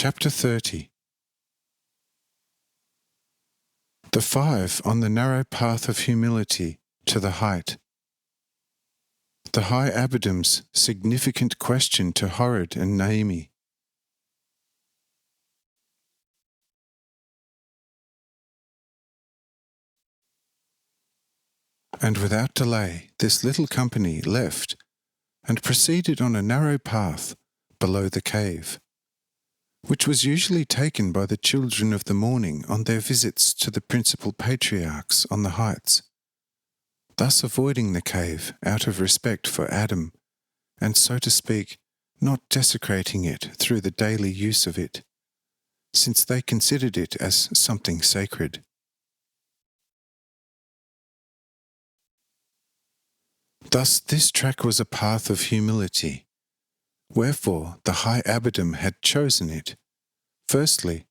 Chapter 30. The 5 on the narrow path of humility to the height. The High Abbot's significant question to Horrid and Naomi. And without delay, this little company left and proceeded on a narrow path below the cave, which was usually taken by the children of the morning on their visits to the principal patriarchs on the heights, thus avoiding the cave out of respect for Adam, and so to speak, not desecrating it through the daily use of it, since they considered it as something sacred. Thus this track was a path of humility, wherefore the High Abbot had chosen it, firstly,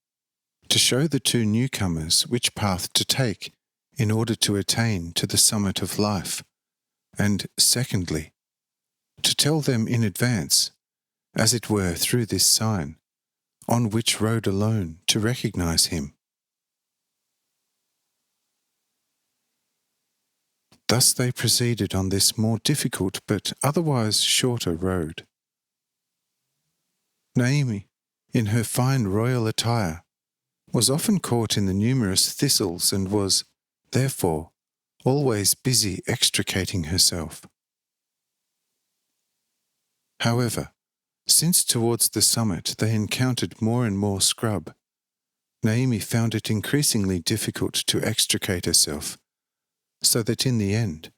to show the 2 newcomers which path to take in order to attain to the summit of life, and secondly, to tell them in advance, as it were through this sign, on which road alone to recognize him. Thus they proceeded on this more difficult but otherwise shorter road. Naomi, in her fine royal attire, was often caught in the numerous thistles and was, therefore, always busy extricating herself. However, since towards the summit they encountered more and more scrub, Naomi found it increasingly difficult to extricate herself, so that in the end,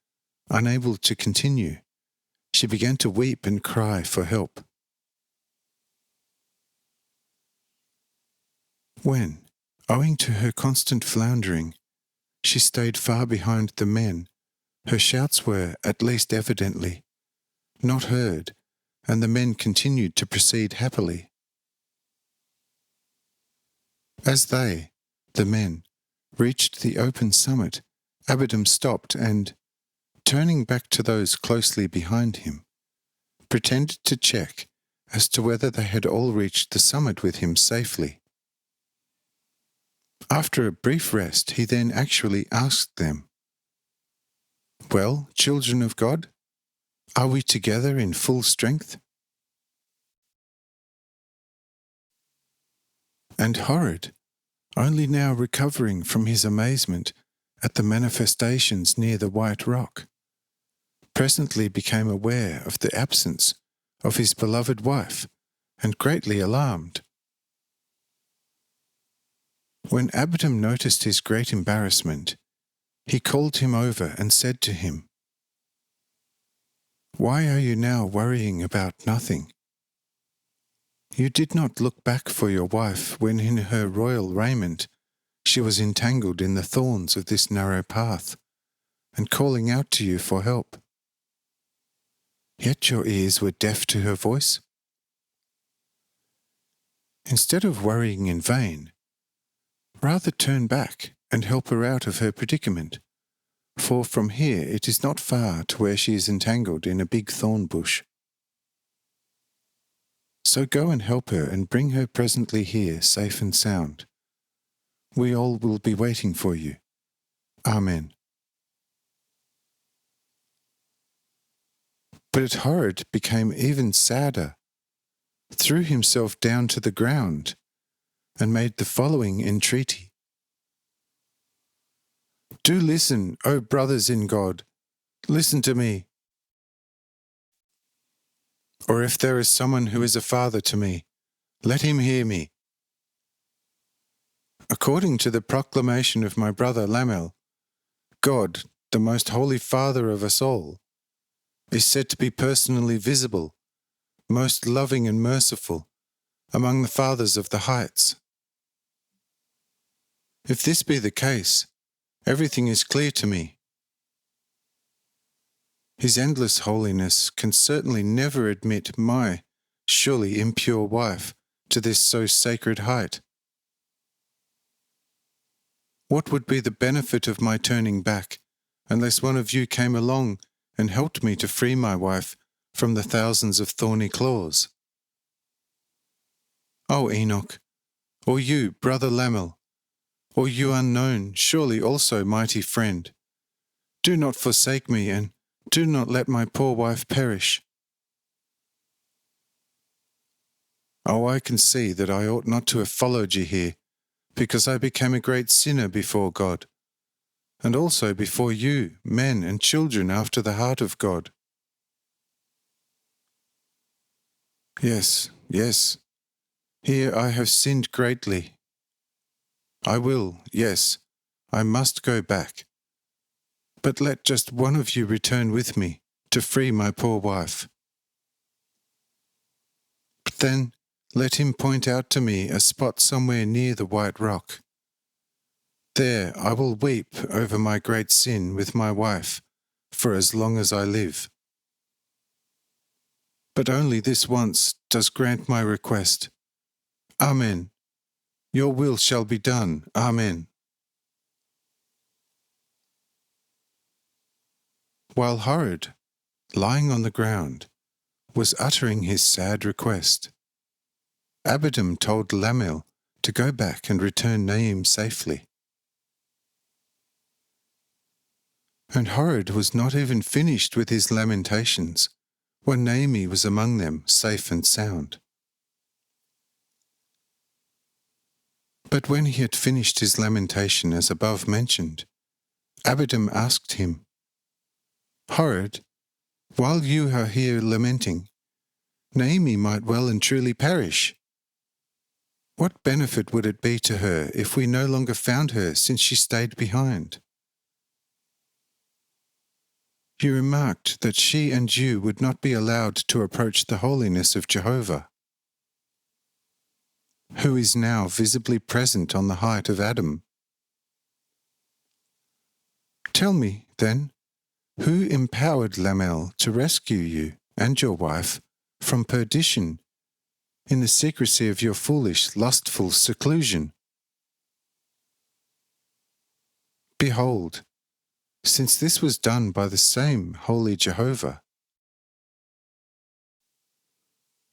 unable to continue, she began to weep and cry for help. When, owing to her constant floundering, she stayed far behind the men, her shouts were, at least evidently, not heard, and the men continued to proceed happily. As they, the men, reached the open summit, Abbot stopped and, turning back to those closely behind him, pretended to check as to whether they had all reached the summit with him safely. After a brief rest, he then actually asked them, "Well, children of God, are we together in full strength?" And Horrid, only now recovering from his amazement at the manifestations near the white rock, presently became aware of the absence of his beloved wife and greatly alarmed. When Abbot noticed his great embarrassment, he called him over and said to him, "Why are you now worrying about nothing? You did not look back for your wife when in her royal raiment she was entangled in the thorns of this narrow path, and calling out to you for help. Yet your ears were deaf to her voice. Instead of worrying in vain, rather turn back and help her out of her predicament, for from here it is not far to where she is entangled in a big thorn bush. So go and help her and bring her presently here safe and sound. We all will be waiting for you. Amen." But Horrid became even sadder, threw himself down to the ground, and made the following entreaty. "Do listen, O brothers in God, listen to me. Or if there is someone who is a father to me, let him hear me. According to the proclamation of my brother Lamel, God, the most holy Father of us all, is said to be personally visible, most loving and merciful, among the fathers of the heights. If this be the case, everything is clear to me. His endless holiness can certainly never admit my surely impure wife to this so sacred height. What would be the benefit of my turning back, unless one of you came along and helped me to free my wife from the thousands of thorny claws? O Enoch, or you, brother Lamel, or you unknown, surely also mighty friend, do not forsake me, and do not let my poor wife perish. Oh, I can see that I ought not to have followed you here, because I became a great sinner before God, and also before you, men and children after the heart of God. Yes, here I have sinned greatly. I must go back. But let just one of you return with me to free my poor wife. But then let him point out to me a spot somewhere near the white rock. There I will weep over my great sin with my wife for as long as I live. But only this once does grant my request. Amen. Your will shall be done. Amen. While Horrid, lying on the ground, was uttering his sad request, Abidan told Lamel to go back and return Naim safely. And Horrid was not even finished with his lamentations when Naomi was among them, safe and sound. But when he had finished his lamentation as above mentioned, Abidan asked him, Horrid, while you are here lamenting, Naomi might well and truly perish. What benefit would it be to her if we no longer found her since she stayed behind? You remarked that she and you would not be allowed to approach the holiness of Jehovah, who is now visibly present on the height of Adam. Tell me, then, who empowered Lamel to rescue you and your wife from perdition in the secrecy of your foolish, lustful seclusion? Behold, since this was done by the same holy Jehovah,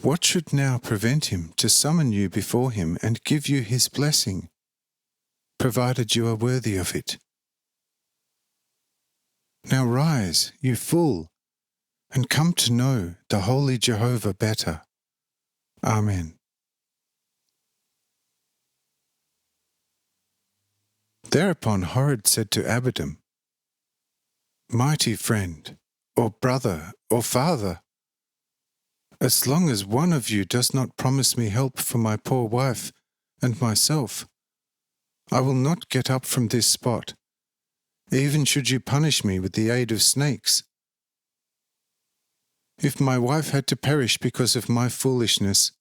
what should now prevent him to summon you before him and give you his blessing, provided you are worthy of it? Now rise, you fool, and come to know the holy Jehovah better. Amen. Thereupon Horrid said to Abidan, Mighty friend, or brother, or father, as long as one of you does not promise me help for my poor wife and myself, I will not get up from this spot, even should you punish me with the aid of snakes. If my wife had to perish because of my foolishness,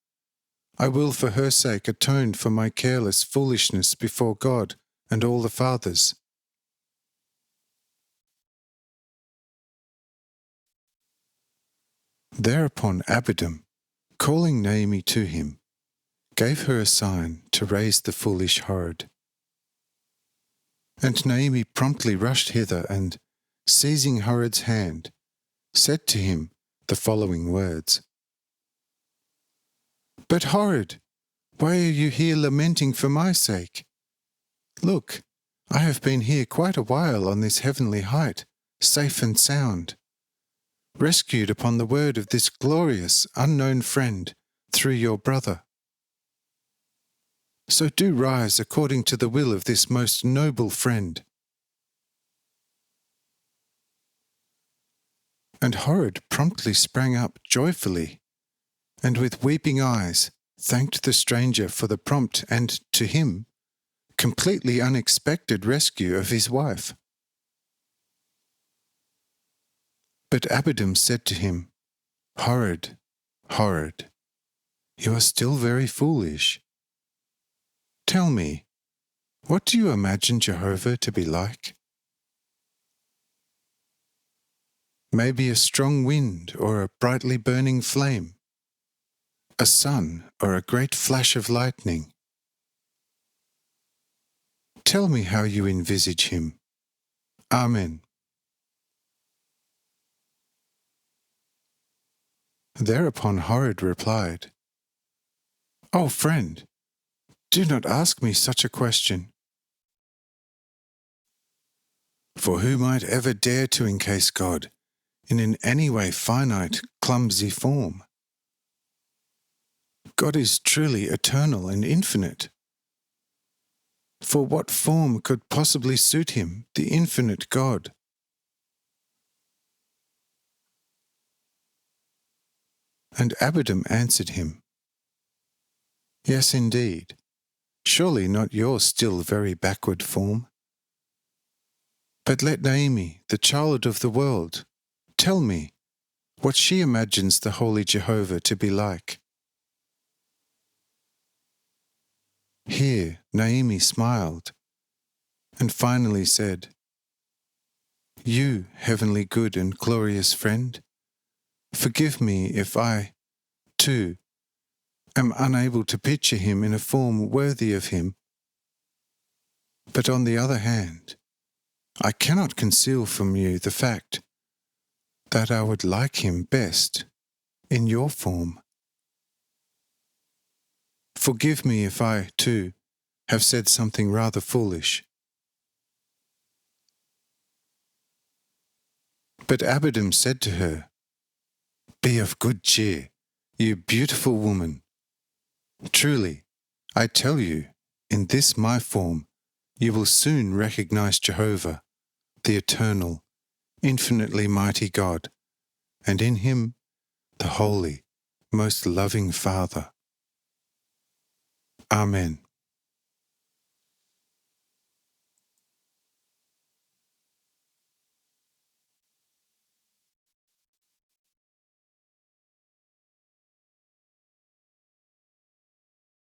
I will for her sake atone for my careless foolishness before God and all the fathers. Thereupon Abidan, calling Naomi to him, gave her a sign to raise the foolish Horrid. And Naomi promptly rushed hither and, seizing Horrid's hand, said to him the following words, But Horrid, why are you here lamenting for my sake? Look, I have been here quite a while on this heavenly height, safe and sound, rescued upon the word of this glorious, unknown friend through your brother. So do rise according to the will of this most noble friend. And Horrid promptly sprang up joyfully, and with weeping eyes thanked the stranger for the prompt and, to him, completely unexpected rescue of his wife. But Abidan said to him, Horrid, Horrid, you are still very foolish. Tell me, what do you imagine Jehovah to be like? Maybe a strong wind or a brightly burning flame, a sun or a great flash of lightning. Tell me how you envisage him. Amen. Thereupon Horrid replied, Oh, friend, do not ask me such a question. For who might ever dare to encase God in any way finite, clumsy form? God is truly eternal and infinite. For what form could possibly suit him, the infinite God? And Abiram answered him, Yes, indeed. Surely not your still very backward form. But let Naomi, the child of the world, tell me what she imagines the holy Jehovah to be like. Here Naomi smiled, and finally said, You, heavenly good and glorious friend, forgive me if I, too, am unable to picture him in a form worthy of him. But on the other hand, I cannot conceal from you the fact that I would like him best in your form. Forgive me if I, too, have said something rather foolish. But Abiram said to her, Be of good cheer, you beautiful woman. Truly, I tell you, in this my form, you will soon recognize Jehovah, the eternal, infinitely mighty God, and in him, the holy, most loving Father. Amen.